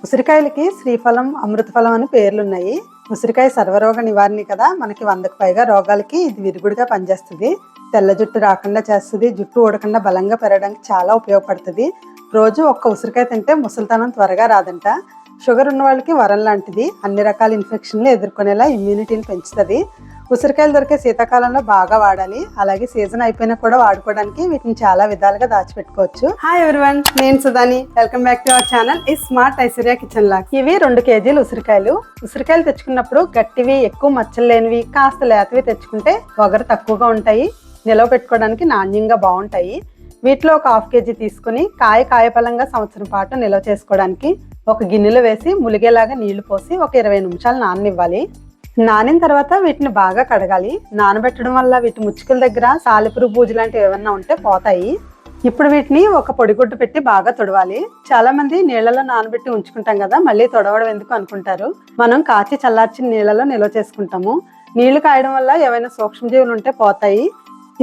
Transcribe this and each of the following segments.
ఉసిరికాయలకి శ్రీఫలం, అమృతఫలం అని పేర్లున్నాయి. ఉసిరికాయ సర్వరోగ నివారణి కదా. మనకి 100కు పైగా రోగాలకి ఇది విరుగుడుగా పనిచేస్తుంది. తెల్ల జుట్టు రాకుండా చేస్తుంది. జుట్టు ఊడకుండా బలంగా పెరగడానికి చాలా ఉపయోగపడుతుంది. రోజు ఒక్క ఉసిరికాయ తింటే ముసలితనం త్వరగా రాదంట. షుగర్ ఉన్న వాళ్ళకి వరం లాంటిది. అన్ని రకాల ఇన్ఫెక్షన్లు ఎదుర్కొనేలా ఇమ్యూనిటీని పెంచుతుంది. ఉసిరికాయలు దొరికే శీతాకాలంలో బాగా వాడాలి. అలాగే సీజన్ అయిపోయినా కూడా వాడుకోవడానికి వీటిని చాలా విధాలుగా దాచిపెట్టుకోవచ్చు. హాయ్ ఎవ్రీవన్, నేను సుధాని. Welcome back to our channel ఈ స్మార్ట్ ఐశ్వర్య కిచెన్ లాగ్. ఇవి 2 కేజీలు ఉసిరికాయలు. ఉసిరికాయలు తెచ్చుకున్నప్పుడు గట్టివి, ఎక్కువ మచ్చలు లేనివి, కాస్త లేతవి తెచ్చుకుంటే వగరు తక్కువగా ఉంటాయి. నిలవ పెట్టుకోవడానికి నాణ్యంగా బాగుంటాయి. వీటిలో ఒక 1/2 కేజీ తీసుకుని కాయపలంగా సంవత్సరం పాటు నిల్వ చేసుకోవడానికి ఒక గిన్నెలో వేసి ములిగేలాగా నీళ్లు పోసి ఒక 20 నిమిషాలు నాననివ్వాలి. నానిన తర్వాత వీటిని బాగా కడగాలి. నానబెట్టడం వల్ల వీటి ముచ్చుకల దగ్గర సాలెపురుగు బూజు లాంటివి ఏమన్నా ఉంటే పోతాయి. ఇప్పుడు వీటిని ఒక పొడిగుడ్డు పెట్టి బాగా తొడవాలి. చాలా మంది నీళ్లలో నానబెట్టి ఉంచుకుంటాం కదా, మళ్ళీ తొడవడం ఎందుకు అనుకుంటారు. మనం కాచి చల్లార్చిన నీళ్లలో నిల్వ చేసుకుంటాము. నీళ్లు కాయడం వల్ల ఏవైనా సూక్ష్మజీవులు ఉంటే పోతాయి.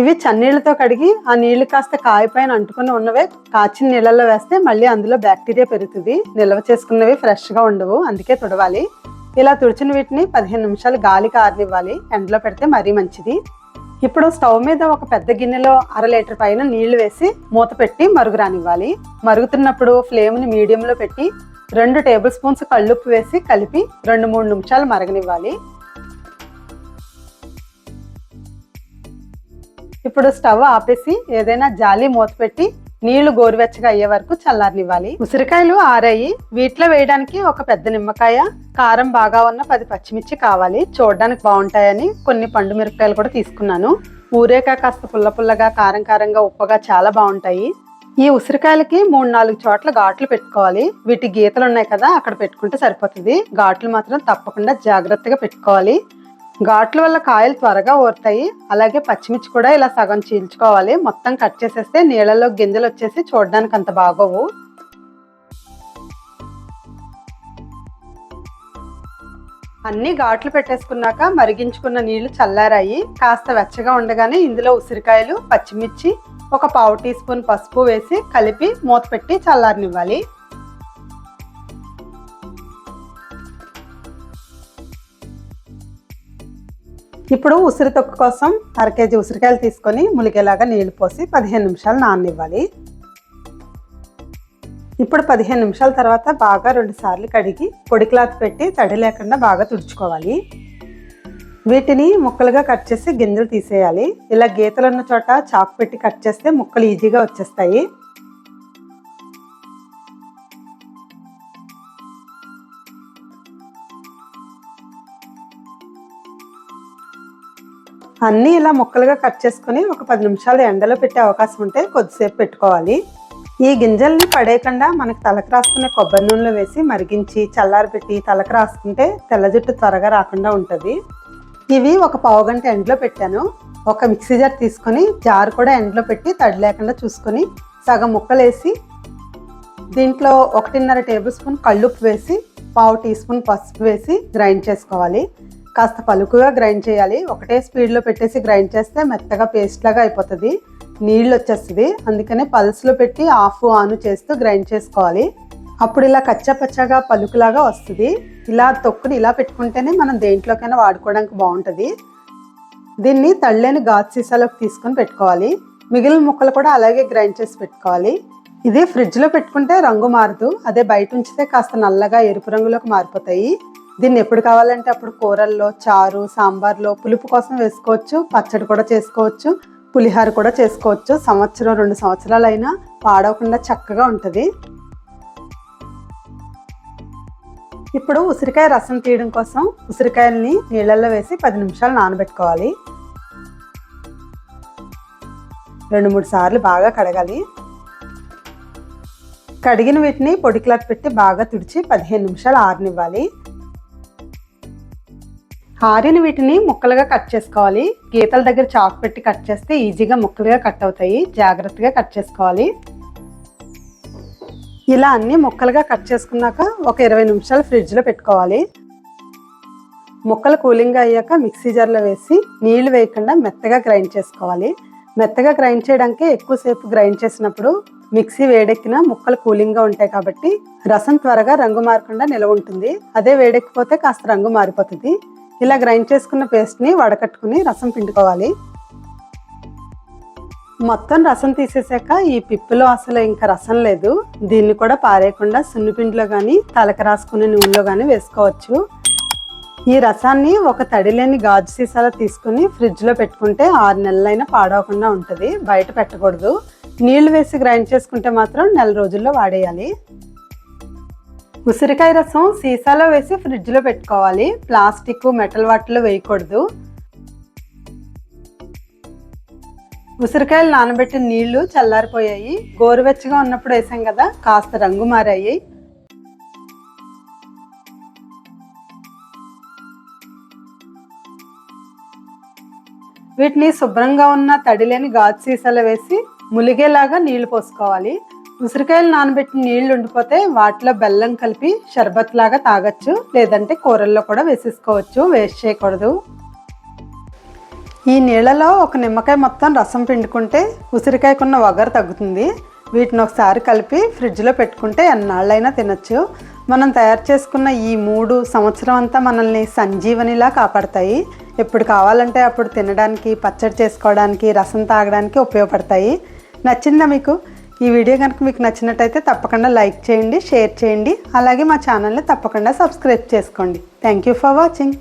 ఇవి చన్నీళ్లతో కడిగి ఆ నీళ్లు కాస్త కాయపైన అంటుకుని ఉన్నవే కాచిన నీళ్ళల్లో వేస్తే మళ్ళీ అందులో బ్యాక్టీరియా పెరుగుతుంది. నిల్వ చేసుకున్నవి ఫ్రెష్గా ఉండవు, అందుకే తుడవాలి. ఇలా తుడిచిన వీటిని 15 నిమిషాలు గాలికి ఆరనివ్వాలి. ఎండలో పెడితే మరీ మంచిది. ఇప్పుడు స్టవ్ మీద ఒక పెద్ద గిన్నెలో 1/2 లీటర్ పైన నీళ్లు వేసి మూత పెట్టి మరుగురానివ్వాలి. మరుగుతున్నప్పుడు ఫ్లేమ్ని మీడియంలో పెట్టి 2 టేబుల్ స్పూన్స్ కళ్ళుప్పు వేసి కలిపి 2-3 నిమిషాలు మరగనివ్వాలి. ఇప్పుడు స్టవ్ ఆపేసి ఏదైనా జాలి మూత పెట్టి నీళ్లు గోరువెచ్చగా అయ్యే వరకు చల్లారనివ్వాలి. ఉసిరికాయలు ఆరాయి. వీటిలో వేయడానికి ఒక పెద్ద నిమ్మకాయ, కారం బాగా ఉన్న 10 పచ్చిమిర్చి కావాలి. చూడడానికి బాగుంటాయని కొన్ని పండు మిరపకాయలు కూడా తీసుకున్నాను. ఊరేక కాస్త పుల్లగా, కారంగా, ఉప్పగా చాలా బాగుంటాయి. ఈ ఉసిరికాయలకి 3-4 చోట్ల ఘాట్లు పెట్టుకోవాలి. వీటి గీతలు ఉన్నాయి కదా, అక్కడ పెట్టుకుంటే సరిపోతుంది. ఘాట్లు మాత్రం తప్పకుండా జాగ్రత్తగా పెట్టుకోవాలి. ఘాట్ల వల్ల కాయలు త్వరగా ఊరుతాయి. అలాగే పచ్చిమిర్చి కూడా ఇలా సగం చీల్చుకోవాలి. మొత్తం కట్ చేసేస్తే నీళ్ళలో గింజలు వచ్చేసి చూడడానికి అంత బాగోవు. అన్ని ఘాట్లు పెట్టేసుకున్నాక మరిగించుకున్న నీళ్లు చల్లారాయి. కాస్త వెచ్చగా ఉండగానే ఇందులో ఉసిరికాయలు, పచ్చిమిర్చి, ఒక 1/4 టీ స్పూన్ పసుపు వేసి కలిపి మూత పెట్టి చల్లారనివ్వాలి. ఇప్పుడు ఉసిరి తొక్కు కోసం 1/2 కేజీ ఉసిరికాయలు తీసుకొని ములిగేలాగా నీళ్లు పోసి 15 నిమిషాలు నాననివ్వాలి. ఇప్పుడు 15 నిమిషాల తర్వాత బాగా 2 సార్లు కడిగి పొడి క్లాత్ పెట్టి తడి లేకుండా బాగా తుడుచుకోవాలి. వీటిని ముక్కలుగా కట్ చేసి గింజలు తీసేయాలి. ఇలా గీతలు ఉన్న చోట చాకు పెట్టి కట్ చేస్తే ముక్కలు ఈజీగా వచ్చేస్తాయి. అన్నీ ఇలా ముక్కలుగా కట్ చేసుకుని ఒక 10 నిమిషాలు ఎండలో పెట్టే అవకాశం ఉంటే కొద్దిసేపు పెట్టుకోవాలి. ఈ గింజల్ని పడేయకుండా మనకు తలకు రాసుకునే కొబ్బరి నూనెలో వేసి మరిగించి చల్లారబెట్టి తలకు రాసుకుంటే తెల్ల జుట్టు త్వరగా రాకుండా ఉంటుంది. ఇవి ఒక పావు గంట ఎండలో పెట్టాను. ఒక మిక్సీ జార్ తీసుకొని జార్ కూడా ఎండలో పెట్టి తడి లేకుండా చూసుకొని సగం ముక్కలు వేసి దీంట్లో 1.5 టేబుల్ స్పూన్ కళ్ళుప్పు వేసి 1/2 టీ స్పూన్ పసుపు వేసి గ్రైండ్ చేసుకోవాలి. కాస్త పలుకుగా గ్రైండ్ చేయాలి. ఒకటే స్పీడ్లో పెట్టేసి గ్రైండ్ చేస్తే మెత్తగా పేస్ట్ లాగా అయిపోతుంది, నీళ్ళు వచ్చేస్తుంది. అందుకనే పల్స్లో పెట్టి ఆన్ చేస్తూ గ్రైండ్ చేసుకోవాలి. అప్పుడు ఇలా కచ్చాపచ్చాగా పలుకులాగా వస్తుంది. ఇలా తొక్కుని ఇలా పెట్టుకుంటేనే మనం దేంట్లోకైనా వాడుకోవడానికి బాగుంటుంది. దీన్ని తళ్ళేని గాజు సీసాలోకి తీసుకొని పెట్టుకోవాలి. మిగిలిన ముక్కలు కూడా అలాగే గ్రైండ్ చేసి పెట్టుకోవాలి. ఇది ఫ్రిడ్జ్లో పెట్టుకుంటే రంగు మారదు. అదే బయట ఉంచితే కాస్త నల్లగా ఎరుపు రంగులోకి మారిపోతాయి. దీన్ని ఎప్పుడు కావాలంటే అప్పుడు కూరల్లో, చారు, సాంబార్లో పులుపు కోసం వేసుకోవచ్చు. పచ్చడి కూడా చేసుకోవచ్చు, పులిహోర కూడా చేసుకోవచ్చు. 1-2 సంవత్సరాలు అయినా పాడవకుండా చక్కగా ఉంటుంది. ఇప్పుడు ఉసిరికాయ రసం తీయడం కోసం ఉసిరికాయల్ని నీళ్ళల్లో వేసి 10 నిమిషాలు నానబెట్టుకోవాలి. 2-3 సార్లు బాగా కడగాలి. కడిగిన వీటిని పొడి క్లాత్ పెట్టి బాగా తుడిచి 15 నిమిషాలు ఆరనివ్వాలి. ఆరిన వీటిని ముక్కలుగా కట్ చేసుకోవాలి. గీతల దగ్గర చాకు పెట్టి కట్ చేస్తే ఈజీగా ముక్కలుగా కట్ అవుతాయి. జాగ్రత్తగా కట్ చేసుకోవాలి. ఇలా అన్ని ముక్కలుగా కట్ చేసుకున్నాక ఒక 20 నిమిషాలు ఫ్రిడ్జ్లో పెట్టుకోవాలి. ముక్కలు కూలింగ్ అయ్యాక మిక్సీ జార్లో వేసి నీళ్లు వేయకుండా మెత్తగా గ్రైండ్ చేసుకోవాలి. మెత్తగా గ్రైండ్ చేయడానికి ఎక్కువసేపు గ్రైండ్ చేసినప్పుడు మిక్సీ వేడెక్కిన ముక్కలు కూలింగ్గా ఉంటాయి కాబట్టి రసం త్వరగా రంగు మారకుండా నిలవ ఉంటుంది. అదే వేడెక్కిపోతే కాస్త రంగు మారిపోతుంది. ఇలా గ్రైండ్ చేసుకున్న పేస్ట్ని వడకట్టుకుని రసం పిండుకోవాలి. మొత్తం రసం తీసేసాక ఈ పిప్పులో అసలు ఇంకా రసం లేదు. దీన్ని కూడా పారేయకుండా సున్నిపిండిలో కానీ తలక రాసుకునే నూనెలో కానీ వేసుకోవచ్చు. ఈ రసాన్ని ఒక తడి లేని గాజు సీసాలో తీసుకుని ఫ్రిడ్జ్లో పెట్టుకుంటే 6 నెలలైనా పాడవకుండా ఉంటుంది. బయట పెట్టకూడదు. నీళ్లు వేసి గ్రైండ్ చేసుకుంటే మాత్రం నెల రోజుల్లో వాడేయాలి. ఉసిరికాయ రసం సీసాలో వేసి ఫ్రిడ్జ్లో పెట్టుకోవాలి. ప్లాస్టిక్ మెటల్ వాటిలో వేయకూడదు. ఉసిరికాయలు నానబెట్టిన నీళ్లు చల్లారిపోయాయి. గోరువెచ్చగా ఉన్నప్పుడు వేసాం కదా, కాస్త రంగు మారాయి. వీటిని శుభ్రంగా ఉన్న తడిలేని గాజు సీసాలో వేసి ములిగేలాగా నీళ్లు పోసుకోవాలి. ఉసిరికాయలు నానబెట్టిన నీళ్లు ఉండిపోతే వాటిలో బెల్లం కలిపి షర్బత్ లాగా తాగొచ్చు, లేదంటే కూరల్లో కూడా వేసేసుకోవచ్చు. వేస్ట్ చేయకూడదు. ఈ నీళ్ళలో ఒక నిమ్మకాయ మొత్తం రసం పిండుకుంటే ఉసిరికాయకున్న వగరు తగ్గుతుంది. వీటిని ఒకసారి కలిపి ఫ్రిడ్జ్లో పెట్టుకుంటే ఎన్నాళ్ళైనా తినచ్చు. మనం తయారు చేసుకున్న ఈ 3 సంవత్సరం అంతా మనల్ని సంజీవనిలా కాపాడతాయి. ఎప్పుడు కావాలంటే అప్పుడు తినడానికి, పచ్చడి చేసుకోవడానికి, రసం తాగడానికి ఉపయోగపడతాయి. నచ్చిందా మీకు? ఈ వీడియో కనుక మీకు నచ్చినట్టయితే తప్పకుండా లైక్ చేయండి, షేర్ చేయండి. అలాగే మా ఛానల్ని తప్పకుండా సబ్స్క్రైబ్ చేసుకోండి. Thank you for watching.